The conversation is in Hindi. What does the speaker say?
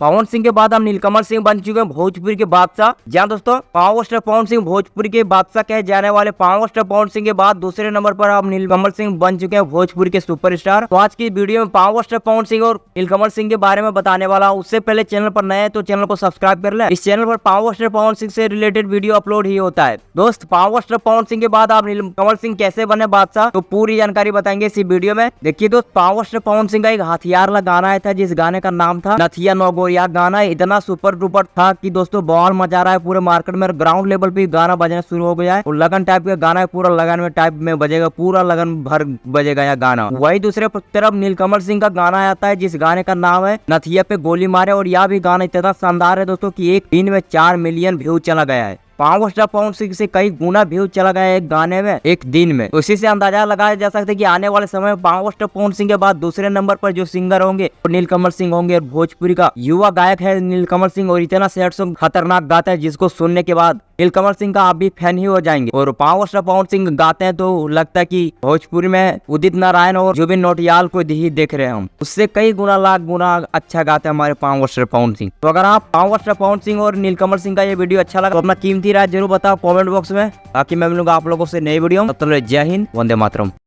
पवन सिंह के बाद हम नीलकमल सिंह बन चुके हैं भोजपुरी के बादशाह। जहाँ दोस्तों पावर स्टार पवन सिंह भोजपुरी के बादशाह कहे जाने वाले पावर स्टार पवन सिंह के बाद दूसरे नंबर पर हम नीलकमल सिंह बन चुके हैं भोजपुरी के सुपरस्टार। तो आज की वीडियो में पावर स्टार पवन सिंह और नीलकमल सिंह के बारे में बताने वाला हूँ। उससे पहले चैनल पर नए हैं तो चैनल को सब्सक्राइब कर ले। इस चैनल पर पावर स्टार पवन सिंह से रिलेटेड वीडियो अपलोड ही होता है। दोस्त पावर स्टार पवन सिंह के बाद आप नीलकमल सिंह कैसे बने बादशाह, तो पूरी जानकारी बताएंगे इसी वीडियो में। देखिए दोस्त, पावर स्टार पवन सिंह का एक हथियार वाला गाना आया था जिस गाने का नाम था नथिया नौगोरिया। गाना इतना सुपर डुपर था कि दोस्तों बॉल मचा रहा है पूरे मार्केट में। ग्राउंड लेवल पे गाना बजना शुरू हो गया है और लगन टाइप का गाना है, पूरा लगन में टाइप में बजेगा, पूरा लगन भर बजेगा यह गाना। वही दूसरे तरफ नीलकमल सिंह का गाना आता है जिस गाने का नाम है नथिया पे गोली मारे। और यह भी गाना इतना शानदार है दोस्तों कि एक दिन में 4 मिलियन व्यू चला गया है। पावर स्टार पवन सिंह से कई गुना व्यू चला गया है एक गाने में एक दिन में। उसी से अंदाजा लगाया जा सकता है कि आने वाले समय में पावर स्टार पवन सिंह के बाद दूसरे नंबर पर जो सिंगर होंगे वो नीलकमल सिंह होंगे। और भोजपुरी का युवा गायक है नीलकमल सिंह और इतना सैड सॉन्ग खतरनाक गाता है जिसको सुनने के बाद नीलकमल सिंह का आप भी फैन ही हो जाएंगे। और पावर स्टार पवन सिंह गाते हैं तो लगता है कि भोजपुरी में उदित नारायण और जुबिन नौटियाल को ही देख रहे हैं हम। उससे कई गुना लाख गुना अच्छा गाते हैं हमारे पावर स्टार पवन सिंह। तो अगर आप पावर स्टार पवन सिंह और नीलकमल सिंह का ये वीडियो अच्छा लगा तो अपना कीमती राय जरूर बताओ कमेंट बॉक्स में, ताकि मैं मिलूंगा आप लोगों से नई वीडियो। तब तक जय हिंद, वंदे मातरम।